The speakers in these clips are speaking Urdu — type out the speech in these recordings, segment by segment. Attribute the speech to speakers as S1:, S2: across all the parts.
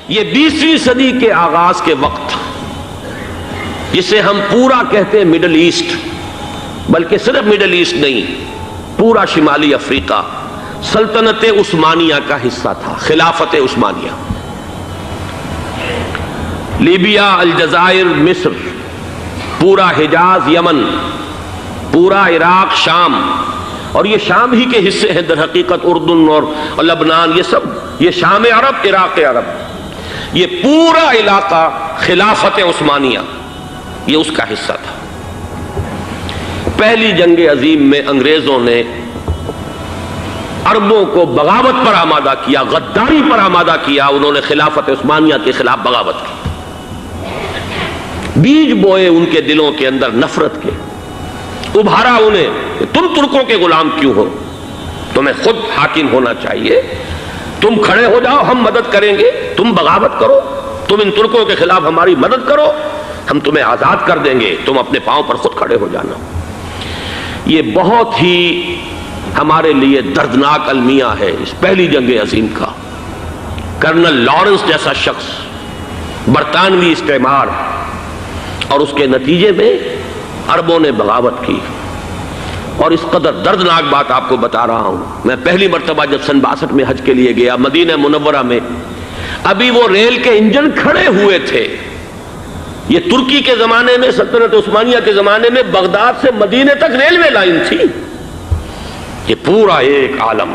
S1: یہ 20ویں صدی کے آغاز کے وقت، جسے ہم پورا کہتے ہیں مڈل ایسٹ، بلکہ صرف مڈل ایسٹ نہیں، پورا شمالی افریقہ سلطنت عثمانیہ کا حصہ تھا، خلافت عثمانیہ۔ لیبیا، الجزائر، مصر، پورا حجاز، یمن، پورا عراق، شام، اور یہ شام ہی کے حصے ہیں در حقیقت، اردن اور لبنان، یہ سب، یہ شام عرب، عراق عرب، یہ پورا علاقہ خلافت عثمانیہ یہ اس کا حصہ تھا۔ پہلی جنگ عظیم میں انگریزوں نے عربوں کو بغاوت پر آمادہ کیا، غداری پر آمادہ کیا، انہوں نے خلافت عثمانیہ کے خلاف بغاوت کی، بیج بوئے ان کے دلوں کے اندر نفرت کے، ابھارا انہیں کہ تم ترکوں کے غلام کیوں ہو، تمہیں خود حاکم ہونا چاہیے، تم کھڑے ہو جاؤ، ہم مدد کریں گے، تم بغاوت کرو، تم ان ترکوں کے خلاف ہماری مدد کرو، ہم تمہیں آزاد کر دیں گے، تم اپنے پاؤں پر خود کھڑے ہو جانا۔ یہ بہت ہی ہمارے لیے دردناک المیہ ہے اس پہلی جنگ عظیم کا۔ کرنل لارنس جیسا شخص، برطانوی استعمار، اور اس کے نتیجے میں عربوں نے بغاوت کی۔ اور اس قدر دردناک بات آپ کو بتا رہا ہوں، میں پہلی مرتبہ جب سن 62 میں حج کے لیے گیا مدینہ منورہ میں، ابھی وہ ریل کے انجن کھڑے ہوئے تھے۔ یہ ترکی کے زمانے میں، سلطنت عثمانیہ کے زمانے میں بغداد سے مدینے تک ریلوے لائن تھی۔ یہ پورا ایک عالم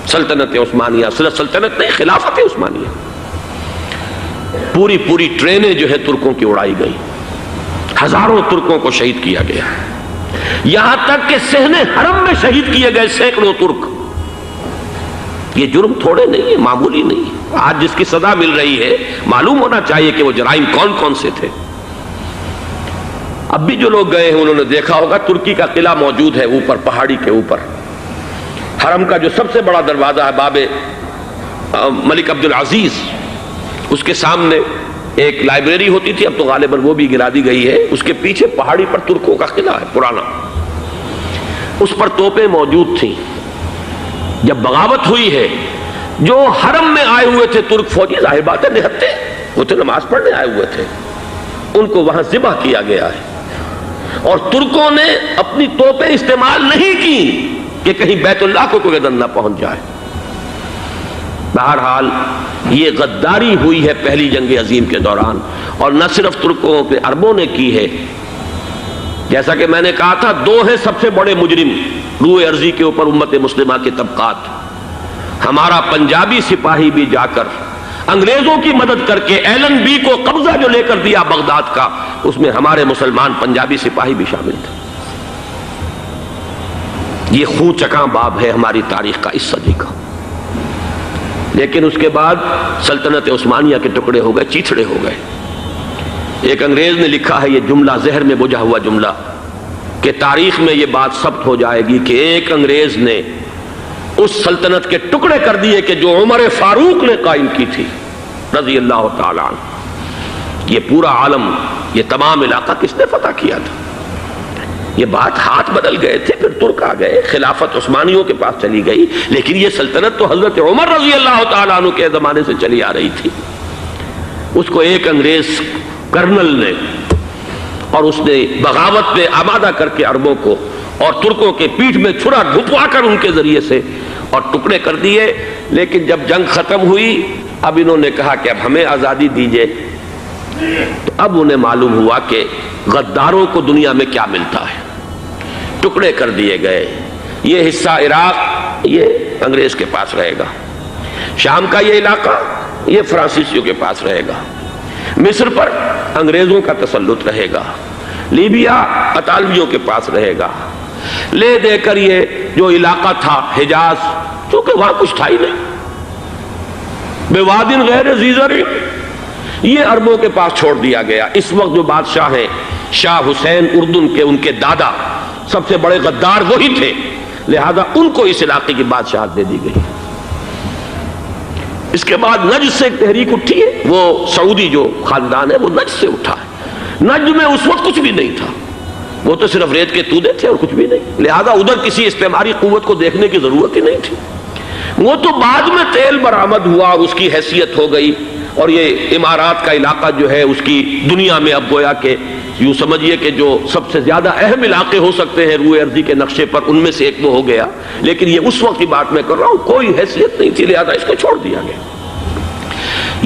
S1: سلطنت عثمانیہ، صرف سلطنت نہیں، خلافت عثمانیہ، پوری پوری ٹرینیں جو ہے ترکوں کی اڑائی گئی، ہزاروں ترکوں کو شہید کیا گیا، یہاں تک کہ صحن حرم میں شہید کیے گئے سینکڑوں ترک۔ یہ جرم تھوڑے نہیں ہے، معمولی نہیں ہے۔ آج جس کی سزا مل رہی ہے، معلوم ہونا چاہیے کہ وہ جرائم کون کون سے تھے۔ اب بھی جو لوگ گئے ہیں انہوں نے دیکھا ہوگا، ترکی کا قلعہ موجود ہے اوپر پہاڑی کے اوپر، حرم کا جو سب سے بڑا دروازہ ہے باب ملک عبدالعزیز، اس کے سامنے ایک لائبریری ہوتی تھی، اب تو غالباً وہ بھی گرا دی گئی ہے، اس کے پیچھے پہاڑی پر ترکوں کا قلعہ ہے پرانا، اس پر توپیں موجود تھیں۔ جب بغاوت ہوئی ہے، جو حرم میں آئے ہوئے تھے ترک فوجی، ظاہر بات ہے نہتے، وہ تو نماز پڑھنے آئے ہوئے تھے، ان کو وہاں ذبح کیا گیا ہے، اور ترکوں نے اپنی توپیں استعمال نہیں کی کہ کہیں بیت اللہ کو کوئی گدن نہ پہنچ جائے۔ بہرحال یہ غداری ہوئی ہے پہلی جنگ عظیم کے دوران، اور نہ صرف ترکوں کے، عربوں نے کی ہے۔ جیسا کہ میں نے کہا تھا، دو ہیں سب سے بڑے مجرم روئے ارضی کے اوپر امت مسلمہ کے طبقات۔ ہمارا پنجابی سپاہی بھی جا کر انگریزوں کی مدد کر کے ایلن بی کو قبضہ جو لے کر دیا بغداد کا، اس میں ہمارے مسلمان پنجابی سپاہی بھی شامل تھے۔ یہ خون چکاں باب ہے ہماری تاریخ کا اس صدی کا۔ لیکن اس کے بعد سلطنت عثمانیہ کے ٹکڑے ہو گئے، چیتھڑے ہو گئے۔ ایک انگریز نے لکھا ہے یہ جملہ، زہر میں بجھا ہوا جملہ، کہ تاریخ میں یہ بات ثبت ہو جائے گی کہ ایک انگریز نے اس سلطنت کے ٹکڑے کر دیے کہ جو عمر فاروق نے قائم کی تھی رضی اللہ تعالیٰ عنہ۔ یہ پورا عالم، یہ تمام علاقہ کس نے فتح کیا تھا؟ یہ بات ہاتھ بدل گئے تھے، پھر ترک آ گئے، خلافت عثمانیوں کے پاس چلی گئی، لیکن یہ سلطنت تو حضرت عمر رضی اللہ تعالیٰ عنہ کے زمانے سے چلی آ رہی تھی۔ اس کو ایک انگریز کرنل نے، اور اس نے بغاوت پہ آمادہ کر کے عربوں کو اور ترکوں کے پیٹھ میں چھرا ڈھپوا کر ان کے ذریعے سے اور ٹکڑے کر دیے۔ لیکن جب جنگ ختم ہوئی، اب انہوں نے کہا کہ اب ہمیں آزادی دیجیے، تو اب انہیں معلوم ہوا کہ غداروں کو دنیا میں کیا ملتا ہے۔ ٹکڑے کر دیے گئے۔ یہ حصہ عراق یہ انگریز کے پاس رہے گا، شام کا یہ علاقہ یہ فرانسیسیوں کے پاس رہے گا، مصر پر انگریزوں کا تسلط رہے گا، لیبیا اطالویوں کے پاس رہے گا۔ لے دے کر یہ جو علاقہ تھا حجاز، چونکہ وہاں کچھ تھا ہی نہیں، بوادن غیر ذی زرع، یہ عربوں کے پاس چھوڑ دیا گیا۔ اس وقت جو بادشاہ ہیں شاہ حسین اردن کے، ان کے دادا سب سے بڑے غدار وہی تھے، لہذا ان کو اس علاقے کی بادشاہت دے دی گئی۔ اس کے بعد نجد سے ایک تحریک اٹھی ہے، وہ سعودی جو خاندان ہے وہ نجد سے اٹھا ہے۔ نجد میں اس وقت کچھ بھی نہیں تھا، وہ تو صرف ریت کے تودے تھے اور کچھ بھی نہیں، لہذا ادھر کسی استعماری قوت کو دیکھنے کی ضرورت ہی نہیں تھی۔ وہ تو بعد میں تیل برآمد ہوا اور اس کی حیثیت ہو گئی، اور یہ امارات کا علاقہ جو ہے اس کی دنیا میں اب گویا کہ یوں سمجھیے کہ جو سب سے زیادہ اہم علاقے ہو سکتے ہیں روئے ارضی کے نقشے پر، ان میں سے ایک وہ ہو گیا، لیکن یہ اس وقت کی بات میں کر رہا ہوں، کوئی حیثیت نہیں تھی، لہذا اس کو چھوڑ دیا گیا۔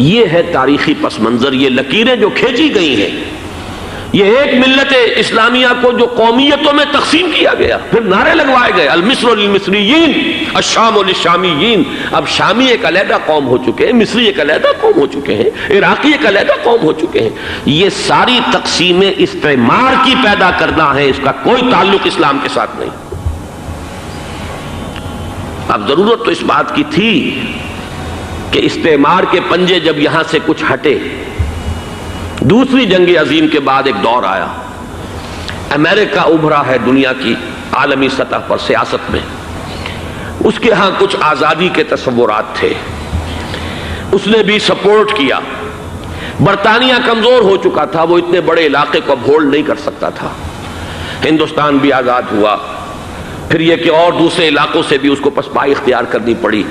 S1: یہ ہے تاریخی پس منظر، یہ لکیریں جو کھینچی گئی ہیں، یہ ایک ملت اسلامیہ کو جو قومیتوں میں تقسیم کیا گیا، پھر نعرے لگوائے گئے المصر للمصریین الشام للشامیین۔ اب شامی ایک علیحدہ قوم ہو چکے ہیں، مصری ایک علیحدہ قوم ہو چکے ہیں، عراقی ایک علیحدہ قوم ہو چکے ہیں۔ یہ ساری تقسیمیں استعمار کی پیدا کرنا ہے، اس کا کوئی تعلق اسلام کے ساتھ نہیں۔ اب ضرورت تو اس بات کی تھی کہ استعمار کے پنجے جب یہاں سے کچھ ہٹے، دوسری جنگ عظیم کے بعد ایک دور آیا، امریکہ ابھرا ہے دنیا کی عالمی سطح پر سیاست میں، اس کے ہاں کچھ آزادی کے تصورات تھے، اس نے بھی سپورٹ کیا۔ برطانیہ کمزور ہو چکا تھا، وہ اتنے بڑے علاقے کو اب ہولڈ نہیں کر سکتا تھا۔ ہندوستان بھی آزاد ہوا، پھر یہ کہ اور دوسرے علاقوں سے بھی اس کو پسپائی اختیار کرنی پڑی۔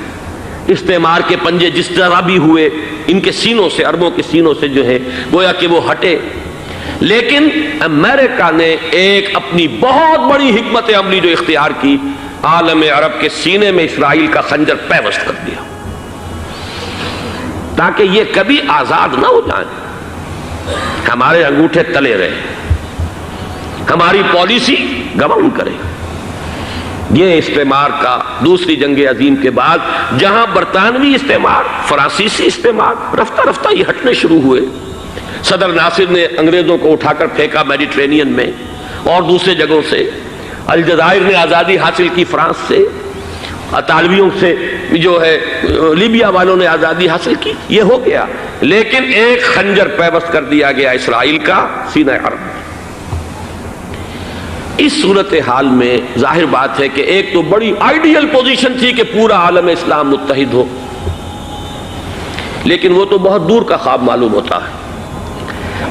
S1: استعمار کے پنجے جس طرح بھی ہوئے، ان کے سینوں سے، عربوں کے سینوں سے جو ہے گویا کہ وہ ہٹے، لیکن امریکہ نے ایک اپنی بہت بڑی حکمت عملی جو اختیار کی، عالم عرب کے سینے میں اسرائیل کا خنجر پیوست کر دیا، تاکہ یہ کبھی آزاد نہ ہو جائیں، ہمارے انگوٹھے تلے رہے، ہماری پالیسی گورن کرے۔ یہ استعمار کا دوسری جنگ عظیم کے بعد، جہاں برطانوی استعمار، فرانسیسی استعمار رفتہ رفتہ یہ ہٹنے شروع ہوئے۔ صدر ناصر نے انگریزوں کو اٹھا کر پھینکا میڈیٹرینین میں اور دوسرے جگہوں سے، الجزائر نے آزادی حاصل کی فرانس سے، اطالویوں سے جو ہے لیبیا والوں نے آزادی حاصل کی، یہ ہو گیا، لیکن ایک خنجر پیوست کر دیا گیا اسرائیل کا سینہ عرب میں۔ اس صورتحال میں ظاہر بات ہے کہ ایک تو بڑی آئیڈیل پوزیشن تھی کہ پورا عالم اسلام متحد ہو، لیکن وہ تو بہت دور کا خواب معلوم ہوتا ہے۔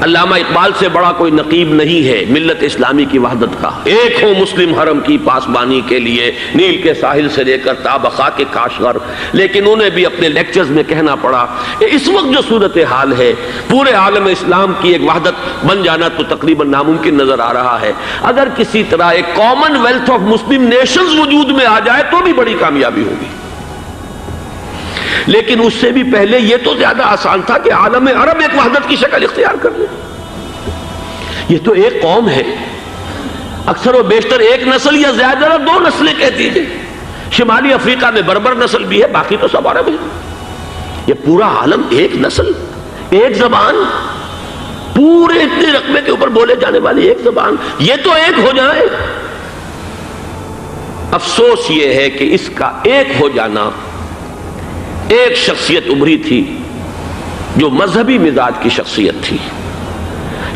S1: علامہ اقبال سے بڑا کوئی نقیب نہیں ہے ملت اسلامی کی وحدت کا۔ ایک ہو مسلم حرم کی پاسبانی کے لیے، نیل کے ساحل سے لے کر تا بخاک کاشغر، لیکن انہیں بھی اپنے لیکچرز میں کہنا پڑا کہ اس وقت جو صورتحال ہے، پورے عالم اسلام کی ایک وحدت بن جانا تو تقریباً ناممکن نظر آ رہا ہے۔ اگر کسی طرح ایک common wealth of Muslim nations وجود میں آ جائے تو بھی بڑی کامیابی ہوگی، لیکن اس سے بھی پہلے یہ تو زیادہ آسان تھا کہ عالم عرب ایک وحدت کی شکل اختیار کر لے۔ یہ تو ایک قوم ہے، اکثر و بیشتر ایک نسل یا زیادہ دو نسلیں کہہ دیجئے، شمالی افریقہ میں بربر نسل بھی ہے، باقی تو سب عرب ہیں۔ یہ پورا عالم ایک نسل، ایک زبان، پورے اتنے رقبے کے اوپر بولے جانے والی ایک زبان، یہ تو ایک ہو جائے۔ افسوس یہ ہے کہ اس کا ایک ہو جانا، ایک شخصیت ابھری تھی جو مذہبی مزاج کی شخصیت تھی،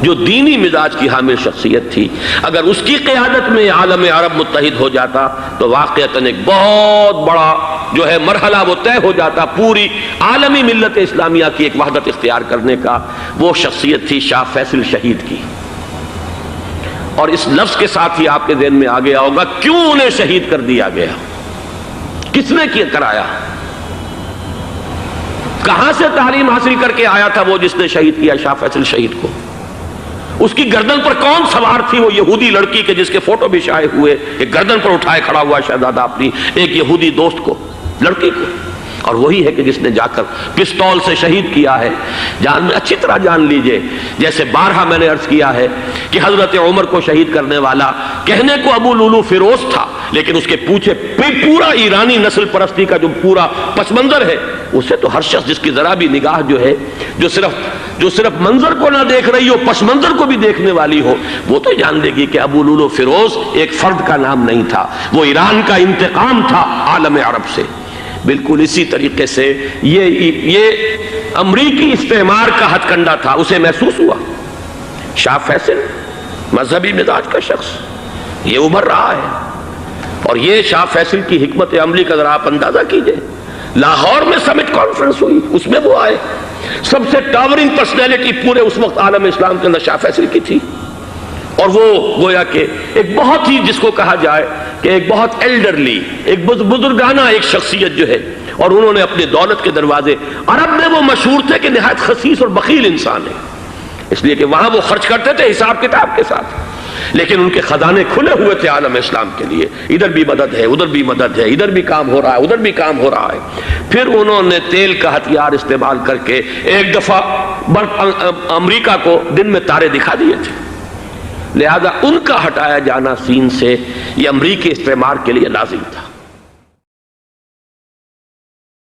S1: جو دینی مزاج کی حامل شخصیت تھی، اگر اس کی قیادت میں عالم عرب متحد ہو جاتا تو واقعتاً ایک بہت بڑا جو ہے مرحلہ وہ طے ہو جاتا پوری عالمی ملت اسلامیہ کی ایک وحدت اختیار کرنے کا۔ وہ شخصیت تھی شاہ فیصل شہید کی، اور اس لفظ کے ساتھ ہی آپ کے ذہن میں آ گیا ہوگا کیوں انہیں شہید کر دیا گیا، کس نے کرایا، کہاں سے تعلیم حاصل کر کے آیا تھا وہ جس نے شہید کیا شاہ فیصل شہید کو، اس کی گردن پر کون سوار تھی، وہ یہودی لڑکی کے جس کے فوٹو بھی شائع ہوئے، ایک گردن پر اٹھائے کھڑا ہوا شہزادہ اپنی ایک یہودی دوست کو، لڑکی کو، اور وہی ہے کہ جس نے جا کر پستول سے شہید کیا ہے۔ جان میں اچھی طرح جان لیجئے، جیسے بارہا میں نے عرض کیا ہے کہ حضرت عمر کو شہید کرنے والا کہنے کو ابو لولو فیروز تھا، لیکن اس کے پیچھے پورا ایرانی نسل پرستی کا جو پورا پس منظر ہے، اسے تو ہر شخص جس کی ذرا بھی نگاہ جو ہے جو صرف منظر کو نہ دیکھ رہی ہو، پس منظر کو بھی دیکھنے والی ہو، وہ تو جان لے گی کہ ابو لولو فیروز ایک فرد کا نام نہیں تھا، وہ ایران کا انتقام تھا عالم عرب سے۔ بالکل اسی طریقے سے یہ امریکی استعمار کا ہتھ کنڈا تھا، اسے محسوس ہوا۔ شاہ فیصل مذہبی مزاج کا شخص یہ ابھر رہا ہے، اور یہ شاہ فیصل کی حکمت عملی کا ذرا آپ اندازہ کیجئے۔ لاہور میں سمٹ کانفرنس ہوئی، اس میں وہ آئے، سب سے ٹاورنگ پرسنالٹی پورے اس وقت عالم اسلام کے اندر شاہ فیصل کی تھی، اور وہ گویا کہ ایک بہت ہی جس کو کہا جائے کہ ایک بہت ایلڈرلی، ایک بزرگانہ ایک شخصیت جو ہے، اور انہوں نے اپنے دولت کے دروازے، عرب میں وہ مشہور تھے کہ نہایت خسیس اور بخیل انسان ہے، اس لیے کہ وہاں وہ خرچ کرتے تھے حساب کتاب کے ساتھ، لیکن ان کے خزانے کھلے ہوئے تھے عالم اسلام کے لیے، ادھر بھی مدد ہے، ادھر بھی مدد ہے، ادھر بھی کام ہو رہا ہے، ادھر بھی کام ہو رہا ہے۔ پھر انہوں نے تیل کا ہتھیار استعمال کر کے ایک دفعہ امریکہ کو دن میں تارے دکھا دیے تھے، لہذا ان کا ہٹایا جانا سین سے یہ امریکی استعمار کے لیے لازم تھا۔